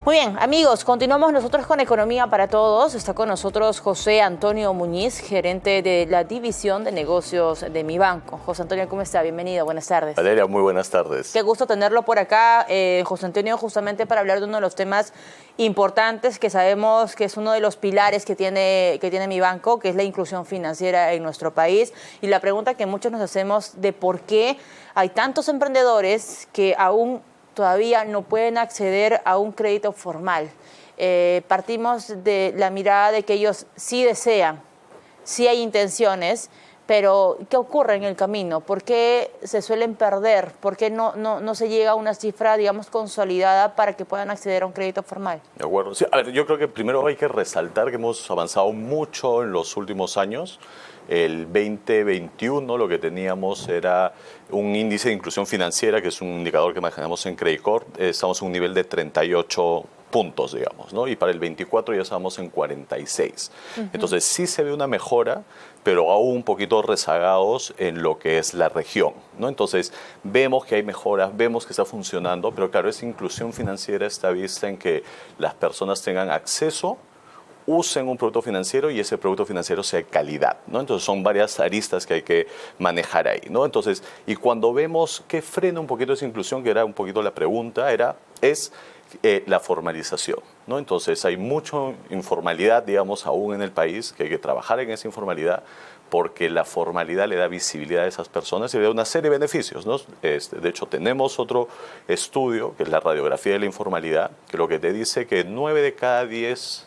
Muy bien, amigos, continuamos nosotros con Economía para Todos. Está con nosotros José Antonio Muñiz, gerente de la División de Negocios de Mi Banco. José Antonio, ¿cómo está? Bienvenido, buenas tardes. Valeria, muy buenas tardes. Qué gusto tenerlo por acá, José Antonio, justamente para hablar de uno de los temas importantes que sabemos que es uno de los pilares que tiene Mi Banco, que es la inclusión financiera en nuestro país. Y la pregunta que muchos nos hacemos de por qué hay tantos emprendedores que aún todavía no pueden acceder a un crédito formal. Partimos de la mirada de que ellos sí desean, sí hay intenciones, pero ¿qué ocurre en el camino? ¿Por qué se suelen perder? ¿Por qué no se llega a una cifra, digamos, consolidada para que puedan acceder a un crédito formal? De acuerdo. Sí, a ver, yo creo que primero hay que resaltar que hemos avanzado mucho en los últimos años. El 2021 lo que teníamos era un índice de inclusión financiera, que es un indicador que manejamos en Credit Corp. Estamos en un nivel de 38 puntos, digamos, ¿no? Y para el 24 ya estamos en 46. Entonces sí se ve una mejora, pero aún un poquito rezagados en lo que es la región, ¿no? Entonces vemos que hay mejoras, vemos que está funcionando, pero claro, esa inclusión financiera está vista en que las personas tengan acceso, usen un producto financiero y ese producto financiero sea de calidad, ¿no? Entonces son varias aristas que hay que manejar ahí, ¿no? Entonces, y cuando vemos que frena un poquito esa inclusión, que era un poquito la pregunta, es la formalización, ¿no? Entonces hay mucha informalidad, digamos, aún en el país, que hay que trabajar en esa informalidad, porque la formalidad le da visibilidad a esas personas y le da una serie de beneficios, ¿no? De hecho, tenemos otro estudio, que es la radiografía de la informalidad, que lo que te dice que 9 de cada 10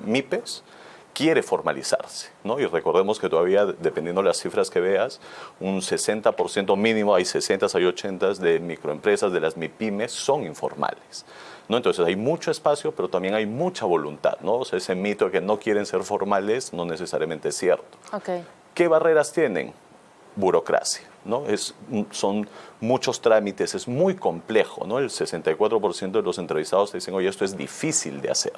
MIPES quiere formalizarse, ¿no? Y recordemos que todavía, dependiendo de las cifras que veas, un 60% mínimo, hay 60, hay 80 de microempresas, de las MIPYMES, son informales, ¿no? Entonces hay mucho espacio, pero también hay mucha voluntad, ¿no? O sea, ese mito de que no quieren ser formales no necesariamente es cierto. Okay. ¿Qué barreras tienen? Burocracia, ¿no? Son muchos trámites, es muy complejo, ¿no? El 64% de los entrevistados te dicen, oye, esto es difícil de hacer,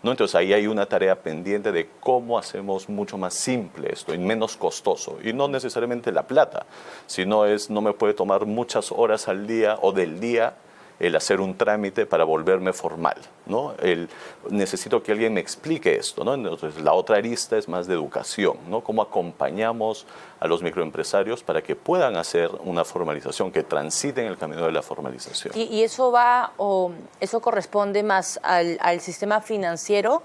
¿no? Entonces ahí hay una tarea pendiente de cómo hacemos mucho más simple esto y menos costoso. Y no necesariamente la plata, sino no me puede tomar muchas horas al día o del día el hacer un trámite para volverme formal, ¿no? Necesito que alguien me explique esto, ¿no? Entonces, la otra arista es más de educación, ¿no? Cómo acompañamos a los microempresarios para que puedan hacer una formalización, que transiten el camino de la formalización. ¿Y eso eso corresponde más al sistema financiero,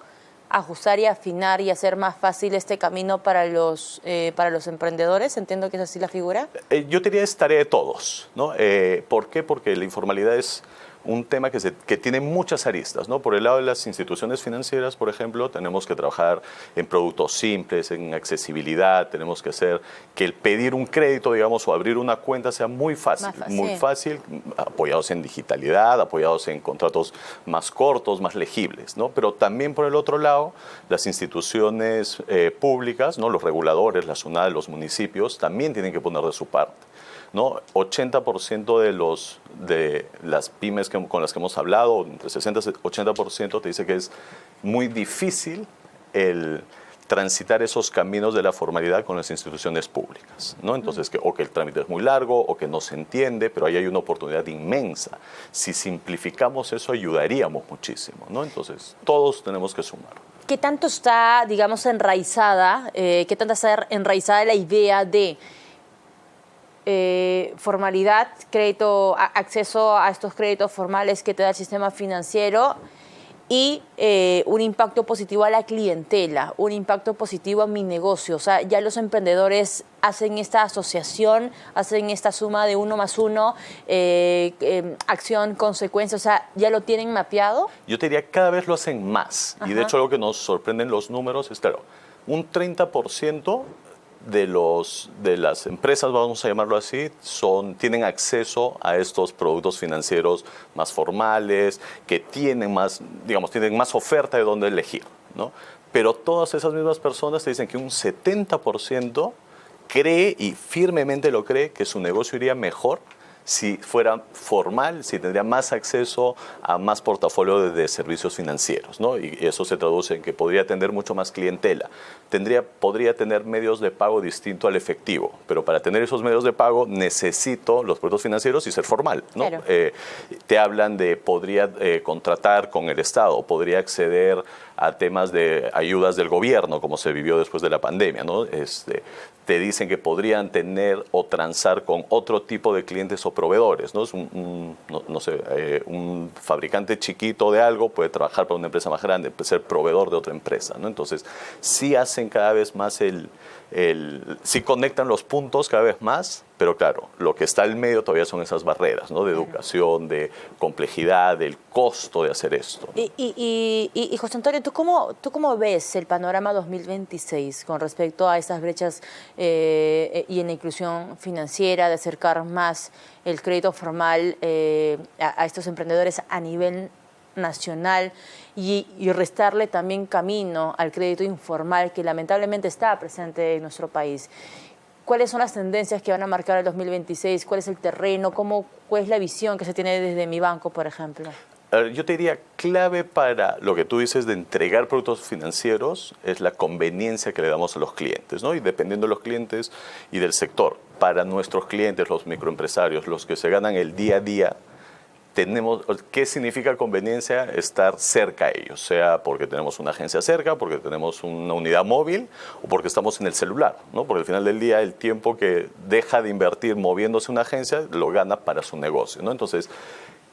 ajustar y afinar y hacer más fácil este camino para los emprendedores? Entiendo que es así la figura. Yo diría es tarea de todos, ¿no? ¿Por qué? Porque la informalidad es un tema que tiene muchas aristas, ¿no? Por el lado de las instituciones financieras, por ejemplo, tenemos que trabajar en productos simples, en accesibilidad, tenemos que hacer que el pedir un crédito, digamos, o abrir una cuenta sea muy fácil, apoyados en digitalidad, apoyados en contratos más cortos, más legibles, ¿no? Pero también por el otro lado, las instituciones públicas, ¿no? Los reguladores, la SUNAT, los municipios, también tienen que poner de su parte, ¿no? 80% de las pymes con las que hemos hablado, entre 60 y 80%, te dice que es muy difícil el transitar esos caminos de la formalidad con las instituciones públicas, ¿no? Entonces, o que el trámite es muy largo o que no se entiende, pero ahí hay una oportunidad inmensa. Si simplificamos eso, ayudaríamos muchísimo, ¿no? Entonces, todos tenemos que sumar. ¿Qué tanto está, digamos, enraizada la idea de formalidad, crédito, acceso a estos créditos formales que te da el sistema financiero y un impacto positivo a la clientela, un impacto positivo a mi negocio? O sea, ya los emprendedores hacen esta asociación, hacen esta suma de 1 más 1, acción, consecuencia, o sea, ¿ya lo tienen mapeado? Yo te diría, cada vez lo hacen más. Ajá. Y de hecho, algo que nos sorprenden los números es, claro, un 30% de las empresas, vamos a llamarlo así, tienen acceso a estos productos financieros más formales, que tienen más oferta de dónde elegir, ¿no? Pero todas esas mismas personas te dicen que un 70% cree, y firmemente lo cree, que su negocio iría mejor si fuera formal, si tendría más acceso a más portafolio de servicios financieros, ¿no? Y eso se traduce en que podría atender mucho más clientela. Podría tener medios de pago distinto al efectivo, pero para tener esos medios de pago necesito los productos financieros y ser formal, ¿no? Claro. Te hablan de podría contratar con el Estado, podría acceder a temas de ayudas del gobierno, como se vivió después de la pandemia, ¿no? Te dicen que podrían tener o transar con otro tipo de clientes o proveedores, ¿no? Es no sé, un fabricante chiquito de algo puede trabajar para una empresa más grande, puede ser proveedor de otra empresa, ¿no? Entonces, sí hacen cada vez más sí conectan los puntos cada vez más, pero claro, lo que está al medio todavía son esas barreras, ¿no? De educación, de complejidad, del costo de hacer esto, ¿no? Y José Antonio, ¿tú cómo ves el panorama 2026 con respecto a estas brechas y en la inclusión financiera, de acercar más el crédito formal a estos emprendedores a nivel nacional y restarle también camino al crédito informal que lamentablemente está presente en nuestro país? ¿Cuáles son las tendencias que van a marcar el 2026? ¿Cuál es el terreno? ¿Cuál es la visión que se tiene desde mi banco, por ejemplo? Yo te diría, clave para lo que tú dices de entregar productos financieros es la conveniencia que le damos a los clientes, ¿no? Y dependiendo de los clientes y del sector. Para nuestros clientes, los microempresarios, los que se ganan el día a día, ¿qué significa conveniencia? Estar cerca a ellos, sea porque tenemos una agencia cerca, porque tenemos una unidad móvil o porque estamos en el celular, ¿no? Porque al final del día el tiempo que deja de invertir moviéndose una agencia lo gana para su negocio, ¿no? Entonces,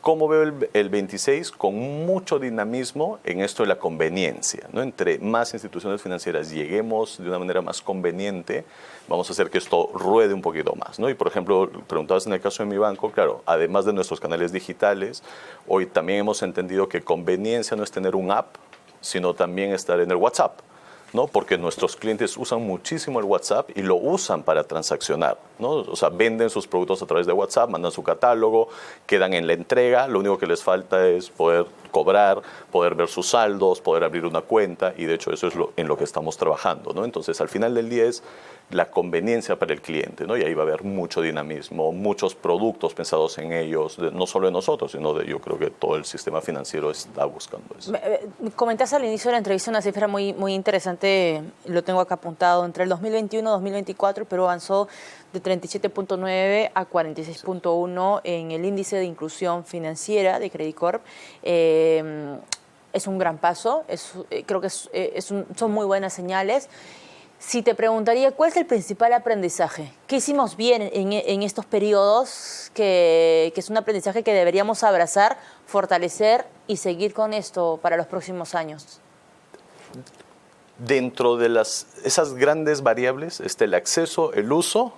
¿cómo veo el 26? Con mucho dinamismo en esto de la conveniencia, ¿no? Entre más instituciones financieras lleguemos de una manera más conveniente, vamos a hacer que esto ruede un poquito más, ¿no? Y, por ejemplo, preguntabas en el caso de mi banco, claro, además de nuestros canales digitales, hoy también hemos entendido que conveniencia no es tener un app, sino también estar en el WhatsApp, ¿no? Porque nuestros clientes usan muchísimo el WhatsApp y lo usan para transaccionar, ¿no? O sea, venden sus productos a través de WhatsApp, mandan su catálogo, quedan en la entrega, lo único que les falta es poder cobrar, poder ver sus saldos, poder abrir una cuenta, y de hecho eso es en lo que estamos trabajando, ¿no? Entonces, al final del día es la conveniencia para el cliente, ¿no? Y ahí va a haber mucho dinamismo, muchos productos pensados en ellos, no solo de nosotros, sino yo creo que todo el sistema financiero está buscando eso. Comentaste al inicio de la entrevista una cifra muy interesante, lo tengo acá apuntado. Entre el 2021 y 2024, Perú avanzó de 37.9 a 46.1 en el índice de inclusión financiera de Credit Corp. Es un gran paso, creo que son muy buenas señales. Si te preguntaría, ¿cuál es el principal aprendizaje? ¿Qué hicimos bien en estos periodos? Que es un aprendizaje que deberíamos abrazar, fortalecer y seguir con esto para los próximos años. Dentro de esas grandes variables está el acceso, el uso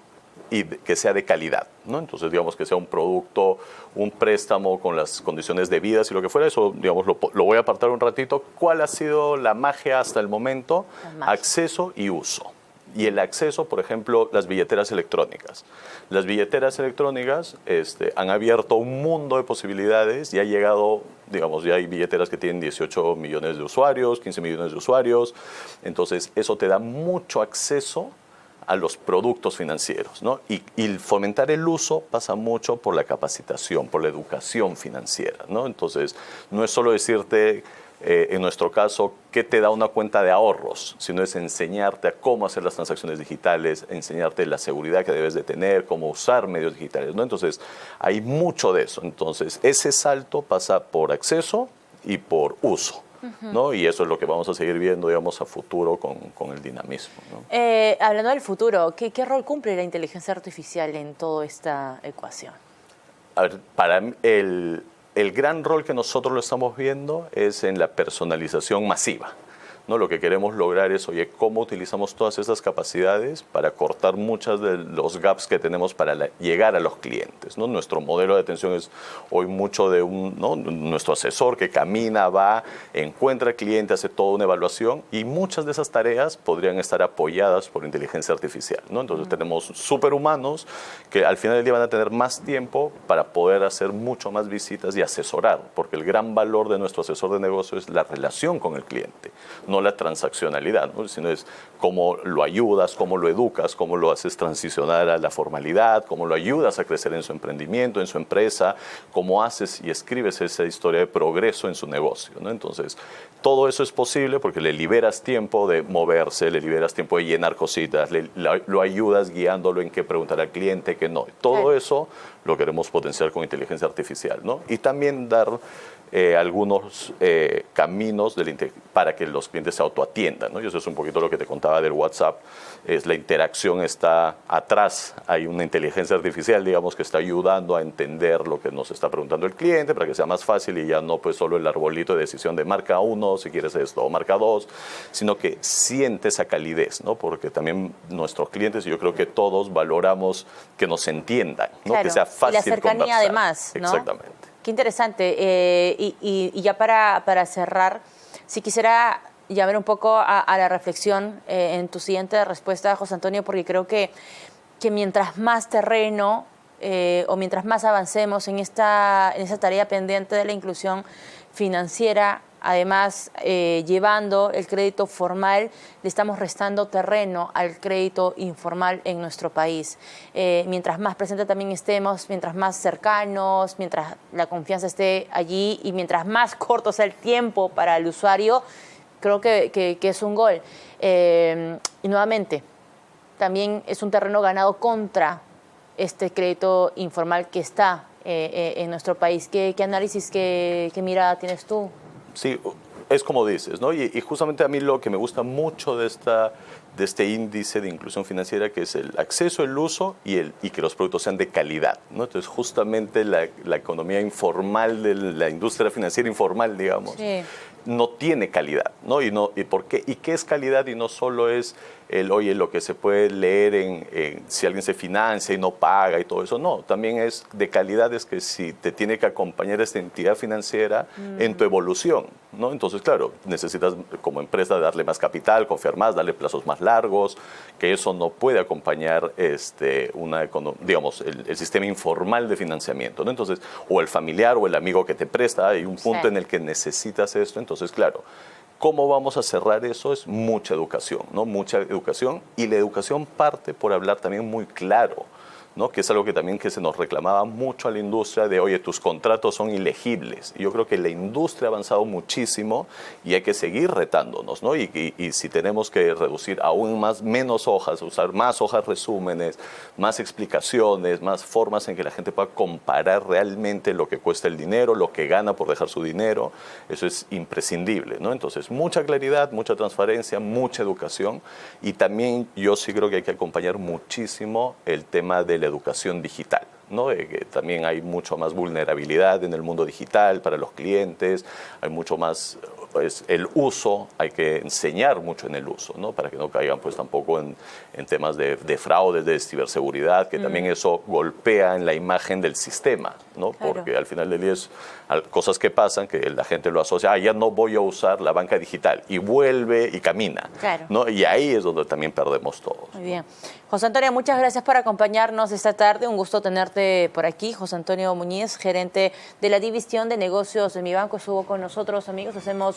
y que sea de calidad, ¿no? Entonces, digamos que sea un producto, un préstamo con las condiciones debidas y lo que fuera, eso, digamos, lo voy a apartar un ratito. ¿Cuál ha sido la magia hasta el momento? Acceso y uso. Y el acceso, por ejemplo, las billeteras electrónicas. Las billeteras electrónicas han abierto un mundo de posibilidades y ha llegado, digamos, ya hay billeteras que tienen 18 millones de usuarios, 15 millones de usuarios. Entonces, eso te da mucho acceso a los productos financieros, ¿no? Y fomentar el uso pasa mucho por la capacitación, por la educación financiera, ¿no? Entonces, no es solo decirte, en nuestro caso, qué te da una cuenta de ahorros, sino es enseñarte a cómo hacer las transacciones digitales, enseñarte la seguridad que debes de tener, cómo usar medios digitales, ¿no? Entonces, hay mucho de eso. Entonces, ese salto pasa por acceso y por uso, ¿no? Y eso es lo que vamos a seguir viendo, digamos, a futuro con el dinamismo, ¿no? Hablando del futuro, ¿qué rol cumple la inteligencia artificial en toda esta ecuación? A ver, para mí, el gran rol que nosotros lo estamos viendo es en la personalización masiva, ¿no? Lo que queremos lograr es, oye, cómo utilizamos todas esas capacidades para cortar muchos de los gaps que tenemos para llegar a los clientes, ¿no? Nuestro modelo de atención es hoy mucho de ¿no? nuestro asesor que camina, va, encuentra al cliente, hace toda una evaluación, y muchas de esas tareas podrían estar apoyadas por inteligencia artificial, ¿no? Entonces tenemos superhumanos que al final del día van a tener más tiempo para poder hacer mucho más visitas y asesorar, porque el gran valor de nuestro asesor de negocio es la relación con el cliente, no no la transaccionalidad, ¿no? Sino es cómo lo ayudas, cómo lo educas, cómo lo haces transicionar a la formalidad, cómo lo ayudas a crecer en su emprendimiento, en su empresa, cómo haces y escribes esa historia de progreso en su negocio, ¿no? Entonces, todo eso es posible porque le liberas tiempo de moverse, le liberas tiempo de llenar cositas, lo ayudas guiándolo en qué preguntar al cliente, qué no. Todo eso lo queremos potenciar con inteligencia artificial, ¿no? Y también dar algunos caminos para que los clientes se autoatiendan, ¿no? Y eso es un poquito lo que te contaba del WhatsApp. Es la interacción está atrás, hay una inteligencia artificial, digamos, que está ayudando a entender lo que nos está preguntando el cliente para que sea más fácil y ya no pues solo el arbolito de decisión de marca 1, si quieres esto, o marca 2, sino que siente esa calidez, ¿no? Porque también nuestros clientes, y yo creo que todos valoramos que nos entiendan, ¿no? Claro. Que sea fácil y la cercanía conversar. además, ¿no? Exactamente. Qué interesante. Y ya para cerrar, si quisiera llamar un poco a la reflexión en tu siguiente respuesta, José Antonio, porque creo que mientras más terreno o mientras más avancemos en esa tarea pendiente de la inclusión financiera, además llevando el crédito formal, le estamos restando terreno al crédito informal en nuestro país. Mientras más presente también estemos, mientras más cercanos, mientras la confianza esté allí y mientras más corto sea el tiempo para el usuario, creo que es un gol. Y nuevamente, también es un terreno ganado contra este crédito informal que está en nuestro país. ¿Qué análisis, qué mirada tienes tú? Sí, es como dices, ¿no? Y justamente a mí lo que me gusta mucho de este índice de inclusión financiera, que es el acceso, el uso y que los productos sean de calidad, ¿no? Entonces, justamente la economía informal, de la industria financiera informal, digamos, sí, no tiene calidad, ¿no? ¿Y por qué? ¿Y qué es calidad? Y no solo es lo que se puede leer si alguien se financia y no paga y todo eso, no, también es de calidad, es que si te tiene que acompañar esta entidad financiera en tu evolución, ¿no? Entonces, claro, necesitas como empresa darle más capital, confiar más, darle plazos más largos, que eso no puede acompañar digamos, el sistema informal de financiamiento, ¿no? Entonces, o el familiar o el amigo que te presta, hay un punto en el que necesitas esto, entonces, claro, ¿cómo vamos a cerrar eso? Es mucha educación, ¿no? Mucha educación, y la educación parte por hablar también muy claro, ¿no? Que es algo que también que se nos reclamaba mucho a la industria de, oye, tus contratos son ilegibles. Y yo creo que la industria ha avanzado muchísimo y hay que seguir retándonos, ¿no? Y si tenemos que reducir aún menos hojas, usar más hojas resúmenes, más explicaciones, más formas en que la gente pueda comparar realmente lo que cuesta el dinero, lo que gana por dejar su dinero, eso es imprescindible, ¿no? Entonces, mucha claridad, mucha transparencia, mucha educación, y también yo sí creo que hay que acompañar muchísimo el tema de la educación digital, ¿no? Que también hay mucho más vulnerabilidad en el mundo digital para los clientes, hay mucho más, pues, el uso, hay que enseñar mucho en el uso, ¿no? Para que no caigan pues tampoco en temas de fraudes, de ciberseguridad, que también eso golpea en la imagen del sistema, ¿no? Claro. Porque al final del día es cosas que pasan, que la gente lo asocia, ya no voy a usar la banca digital, y vuelve y camina, claro, ¿no? Y ahí es donde también perdemos todos. Muy bien. José Antonio, muchas gracias por acompañarnos esta tarde. Un gusto tenerte por aquí. José Antonio Muñiz, gerente de la División de Negocios de Mi Banco, estuvo con nosotros, amigos. Hacemos